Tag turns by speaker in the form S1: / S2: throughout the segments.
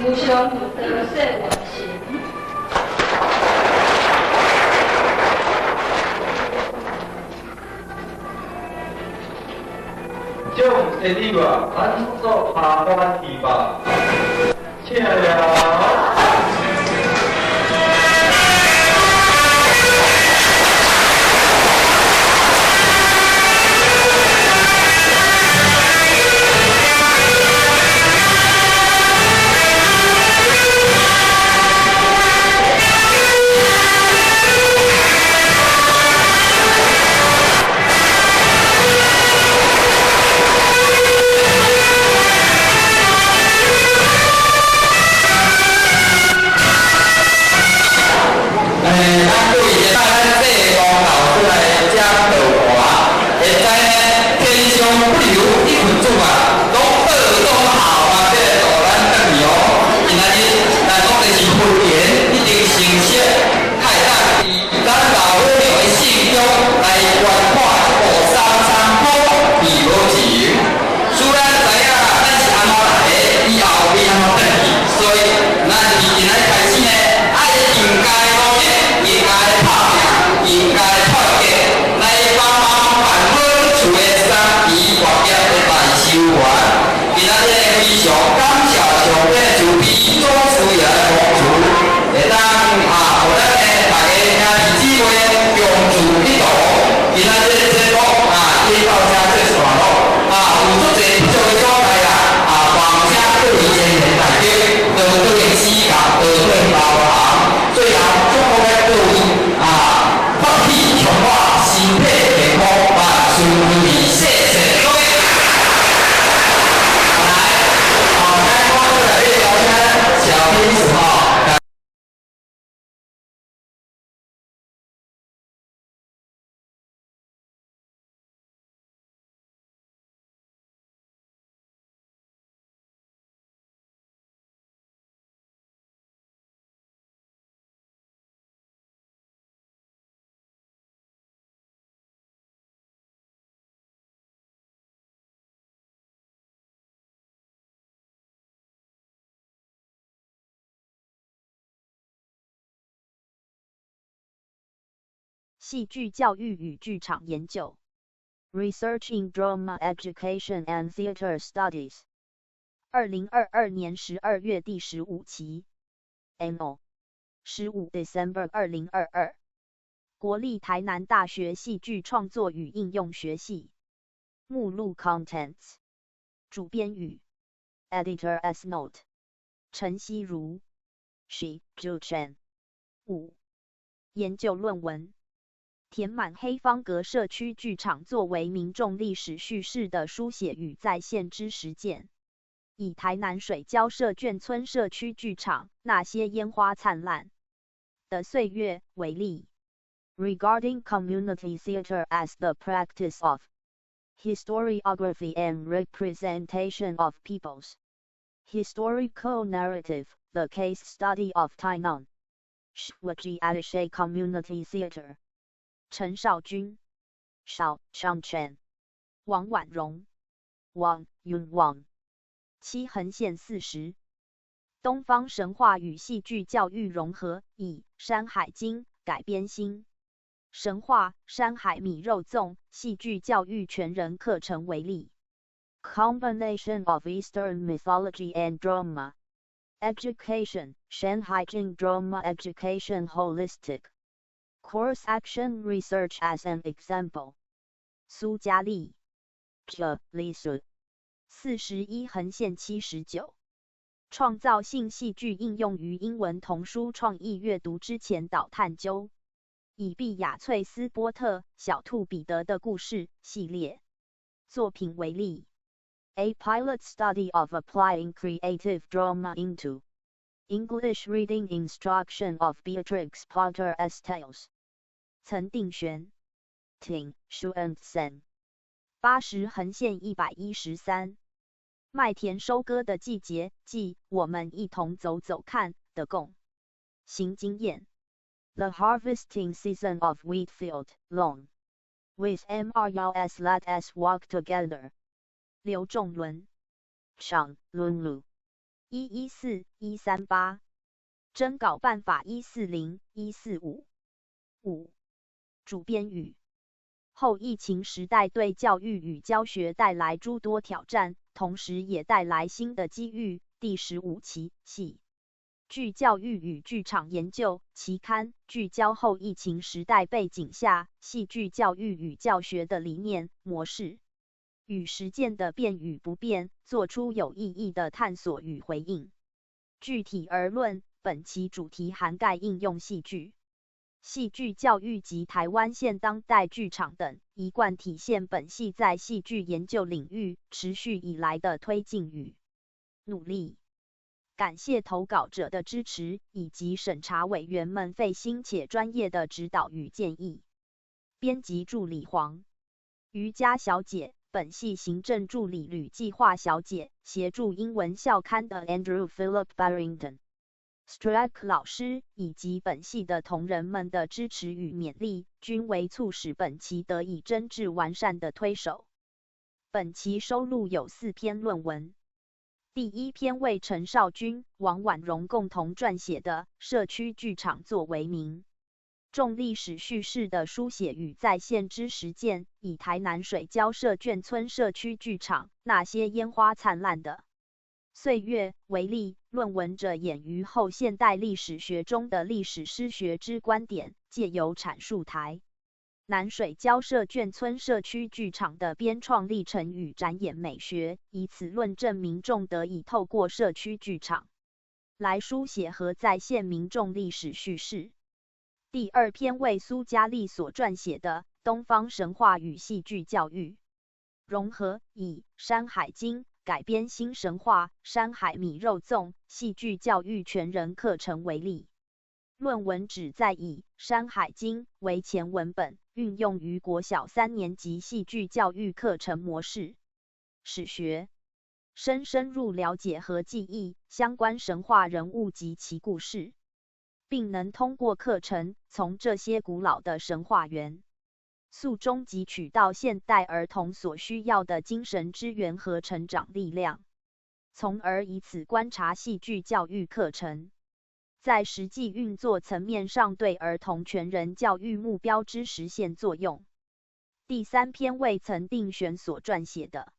S1: 无常有得说完成。
S2: 将这里话安作下关题吧，请了。
S3: 戏剧教育与剧场研究 Research in Drama Education and Theater Studies 2022年12月第15期 Anno 15 December 2022国立台南大学戏剧创作与应用学系目录 Contents 主编语 Editor as Note 陈希如 She Zhu Chen 5研究论文填满黑方格社区剧场作为民众历史叙事的书写与再现之实践。以台南水交社眷村社区剧场那些烟花灿烂的岁月为例。Regarding community theater as the practice of historiography and representation of people's historical narrative, the case study of Tainan Shwaji Atishay Community Theater 陈少君、邵尚全、王婉容、王云王。七横线40。东方神话与戏剧教育融合，以《山海经》改编新神话《山海米肉粽》戏剧教育全人课程为例。Combination of Eastern mythology and drama education, Shanhaijing drama education holistic course action research as an example. 苏嘉丽 J. 李水41横线79。创造性戏剧应用于英文童书创意阅读之前导探究。以毕雅翠斯波特小兔彼得的故事系列作品为例。A pilot study of applying creative drama into English reading instruction of Beatrix Potter's Tales. 曾定玄挺 Schuensen 80横线113。麦田收割的季节，即我们一同走走看的共行经验。The harvesting season of wheat field, long. With MRUS let us walk together. 刘仲伦，场伦鲁114-138，征稿办法140-145。5. 主编语：后疫情时代对教育与教学带来诸多挑战，同时也带来新的机遇。第15期系据教育与剧场研究期刊聚焦后疫情时代背景下戏剧教育与教学的理念、模式与实践的变与不变，做出有意义的探索与回应。具体而论，本期主题涵盖应用戏剧、戏剧教育及台湾现当代剧场等，一贯体现本系在戏剧研究领域持续以来的推进与努力。感谢投稿者的支持，以及审查委员们费心且专业的指导与建议。编辑助理黄瑜伽小姐，本系行政助理吕计划小姐，协助英文校刊的 Andrew Philip Barrington。Strack 老师以及本系的同仁们的支持与勉励，均为促使本期得以臻至完善的推手。本期收录有4篇论文。第一篇为陈少君、王婉容共同撰写的《社区剧场作为名重历史叙事的书写与再现之实践》，以台南水交社眷村社区剧场那些烟花灿烂的岁月为例，论文者演于后现代历史学中的历史诗学之观点，借由阐述台南水交社眷村社区剧场的编创历程与展演美学，以此论证民众得以透过社区剧场来书写和再现民众历史叙事。第二篇为苏嘉丽所撰写的《东方神话与戏剧教育》，融合以《山海经》改编新神话、山海米肉粽戏剧教育全人课程为例。论文旨在以《山海经》为前文本，运用于国小3年级戏剧教育课程模式，使学生深入了解和记忆相关神话人物及其故事，并能通过课程从这些古老的神话元素中汲取到现代儿童所需要的精神资源和成长力量，从而以此观察戏剧教育课程在实际运作层面上对儿童全人教育目标之实现作用。第三篇为曾定选所撰写的《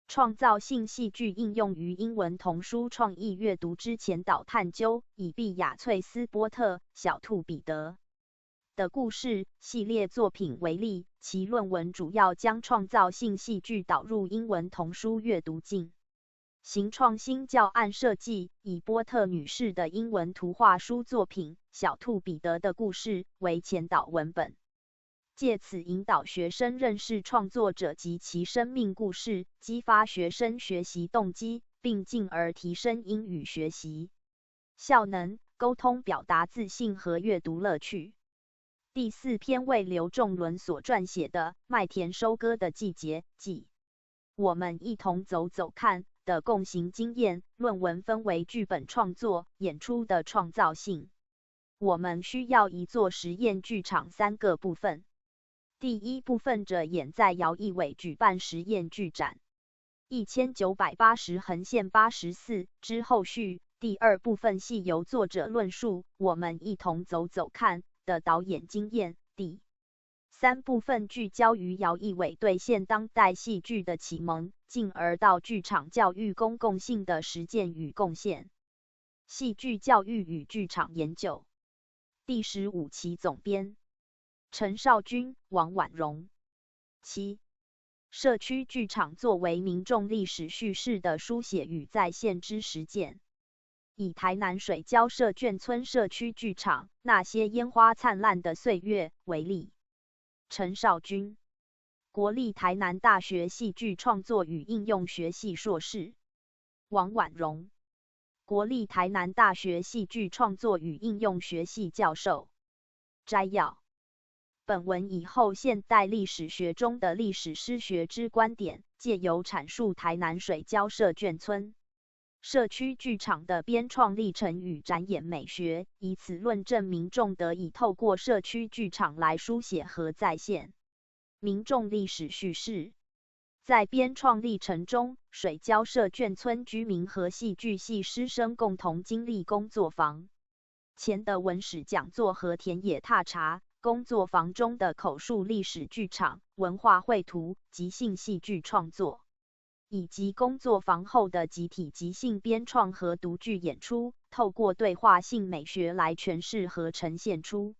S3: 创造性戏剧应用于英文童书创意阅读之前导探究》，以毕雅翠斯波特、小兔彼得的故事系列作品为例，其论文主要将创造性戏剧导入英文童书阅读进行创新教案设计，以波特女士的英文图画书作品《小兔彼得的故事》为前导文本，借此引导学生认识创作者及其生命故事，激发学生学习动机，并进而提升英语学习效能、沟通表达自信和阅读乐趣。第四篇为刘仲伦所撰写的《麦田收割的季节》，即我们一同走走看的共行经验。论文分为剧本创作、演出的创造性。我们需要一座实验剧场3个部分。第一部分者演在姚义伟举办实验剧展1980横线84之后续。第二部分系由作者论述我们一同走走看的导演经验。第三部分聚焦于姚义伟对现当代戏剧的启蒙，进而到剧场教育公共性的实践与贡献。戏剧教育与剧场研究第15期总编陈少君、王婉容。7. 社区剧场作为民众历史叙事的书写与再现之实践，以台南水交社眷村社区剧场那些烟花灿烂的岁月为例。陈少君，国立台南大学戏剧创作与应用学系硕士。王婉容，国立台南大学戏剧创作与应用学系教授。摘要：本文以后现代历史学中的历史诗学之观点，借由阐述台南水交社眷村社区剧场的编创历程与展演美学，以此论证民众得以透过社区剧场来书写和再现民众历史叙事。在编创历程中，水交社眷村居民和戏剧系师生共同经历工作坊前的文史讲座和田野踏查，工作坊中的口述历史剧场、文化绘图、即兴戏剧创作，以及工作坊后的集体即兴编创和独剧演出，透过对话性美学来诠释和呈现出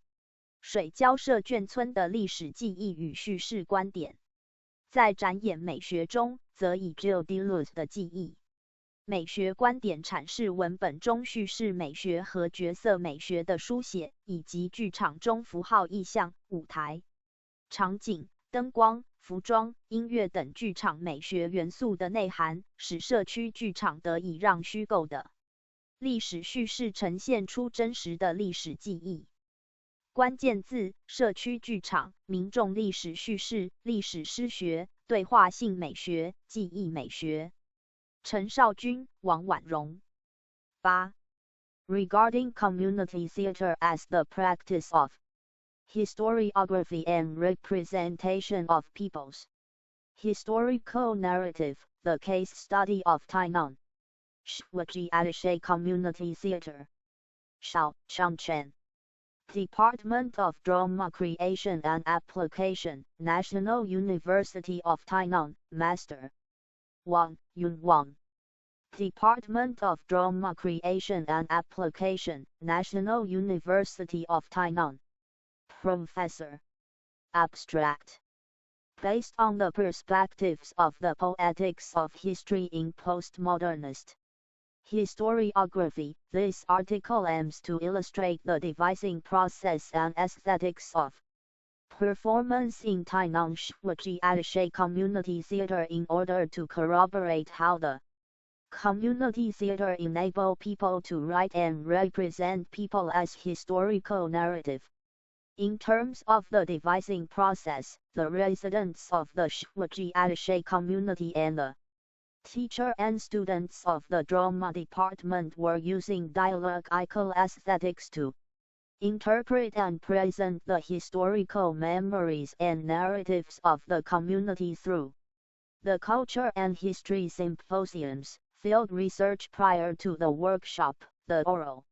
S3: 水交社眷村的历史记忆与叙事观点。在展演美学中，则以 Gilles Deleuze 的记忆美学观点阐释文本中叙事美学和角色美学的书写，以及剧场中符号意象、舞台、场景、灯光、服装、音乐等剧场美学元素的内涵，使社区剧场得以让虚构的历史叙事呈现出真实的历史记忆。关键字：社区剧场、民众历史叙事、历史诗学、对话性美学、记忆美学。陈少君、王婉蓉。8. Regarding community theater as the practice of historiography and representation of people's historical narrative, the case study of Tainan Shwaji Atishay Community Theater. Shao Changchen. Department of Drama Creation and Application, National University of Tainan, Master. Wang Yun Wang. Department of Drama Creation and Application, National University of Tainan. Professor. Abstract. Based on the perspectives of the poetics of history in postmodernist historiography, this article aims to illustrate the devising process and aesthetics of performance in Tainan Shwaji Atishay Community Theater in order to corroborate how the community theater enable people to write and represent people as historical narrative. In terms of the devising process, the residents of the Shwaji Atishay community and the teacher and students of the drama department were using dialogical aesthetics to interpret and present the historical memories and narratives of the community through the culture and history symposiums, field research prior to the workshop, the oral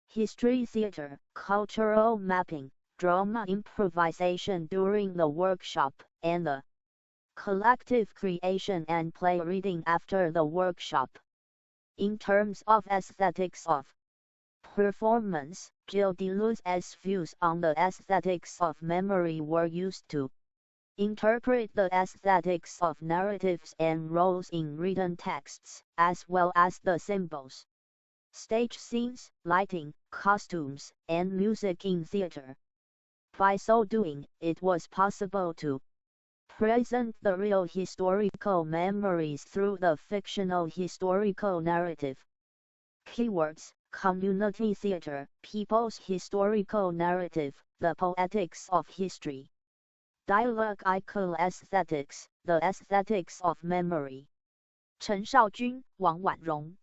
S3: history theater, cultural mapping, drama improvisation during the workshop, and the collective creation and play reading after the workshop. In terms of aesthetics of performance, Gilles Deleuze's views on the aesthetics of memory were used to interpret the aesthetics of narratives and roles in written texts, as well as the symbols, stage scenes, lighting, costumes, and music in theater. By so doing, it was possible to present the real historical memories through the fictional historical narrative. Keywords: community theater, people's historical narrative, the poetics of history. Dialogical aesthetics, the aesthetics of memory. 陈少君、王婉蓉。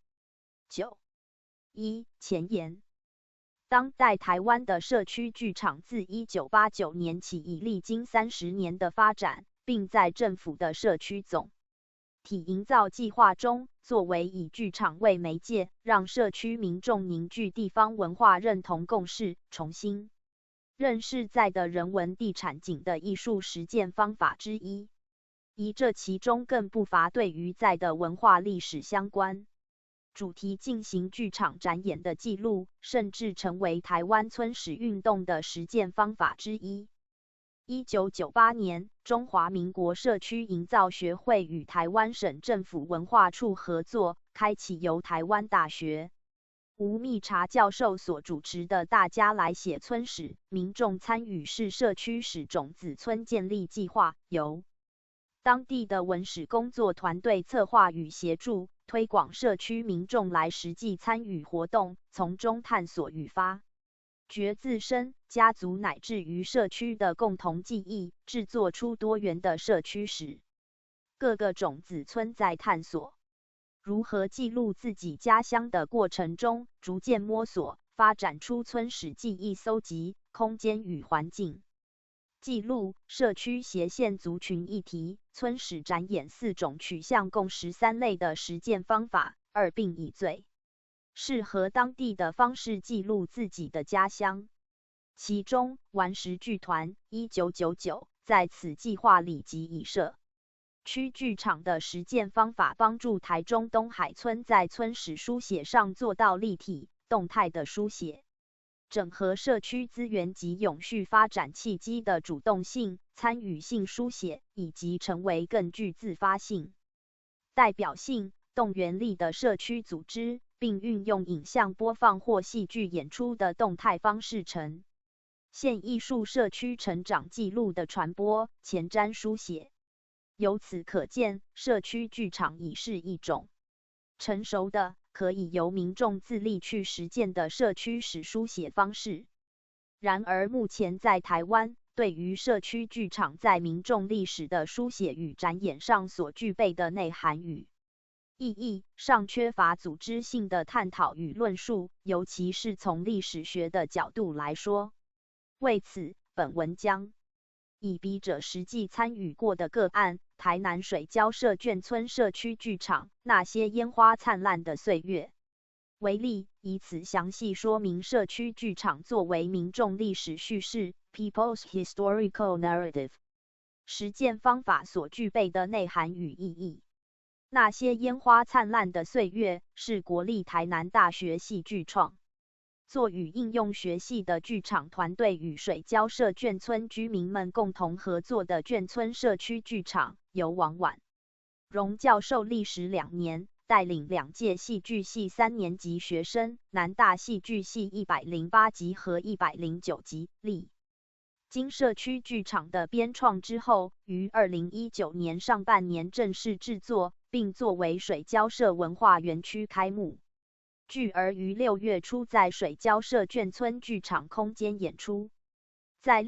S3: 9. 1. 前言。当代台湾的社区剧场自1989年起已历经30年的发展，并在政府的社区总体营造计划中，作为以剧场为媒介，让社区民众凝聚地方文化认同共识，重新认识在的人文地产景的艺术实践方法之一。以这其中更不乏对于在的文化历史相关主题进行剧场展演的记录，甚至成为台湾村史运动的实践方法之一。1998年，中华民国社区营造学会与台湾省政府文化处合作，开启由台湾大学吴密察教授所主持的大家来写村史，民众参与式社区史种子村建立计划，由当地的文史工作团队策划与协助，推广社区民众来实际参与活动，从中探索与发掘自身、家族乃至于社区的共同记忆，制作出多元的社区史。各个种子村在探索如何记录自己家乡的过程中，逐渐摸索，发展出村史记忆搜集、空间与环境记录社区斜线族群议题，村史展演4种取向共13类的实践方法，二并以最适合当地的方式记录自己的家乡。其中，顽石剧团1999在此计划里即以社区剧场的实践方法，帮助台中东海村在村史书写上做到立体、动态的书写。整合社区资源及永续发展契机的主动性、参与性书写，以及成为更具自发性、代表性、动员力的社区组织，并运用影像播放或戏剧演出的动态方式呈现艺术社区成长记录的传播、前瞻书写。由此可见，社区剧场已是一种成熟的可以由民众自力去实践的社区史书写方式。然而，目前在台湾，对于社区剧场在民众历史的书写与展演上所具备的内涵与意义，尚缺乏组织性的探讨与论述，尤其是从历史学的角度来说。为此，本文将以笔者实际参与过的个案台南水交社眷村社区剧场那些烟花灿烂的岁月为例，以此详细说明社区剧场作为民众历史叙事 People's Historical Narrative 实践方法所具备的内涵与意义。那些烟花灿烂的岁月是国立台南大学戏剧创作与应用学系的剧场团队与水交社眷村居民们共同合作的眷村社区剧场，由王婉荣教授历时2年，带领2届戏剧系3年级学生，南大戏剧系108级和109级历经社区剧场的编创之后，于2019年上半年正式制作，并作为水交社文化园区开幕剧而于6月初在水交社眷村剧场空间演出。在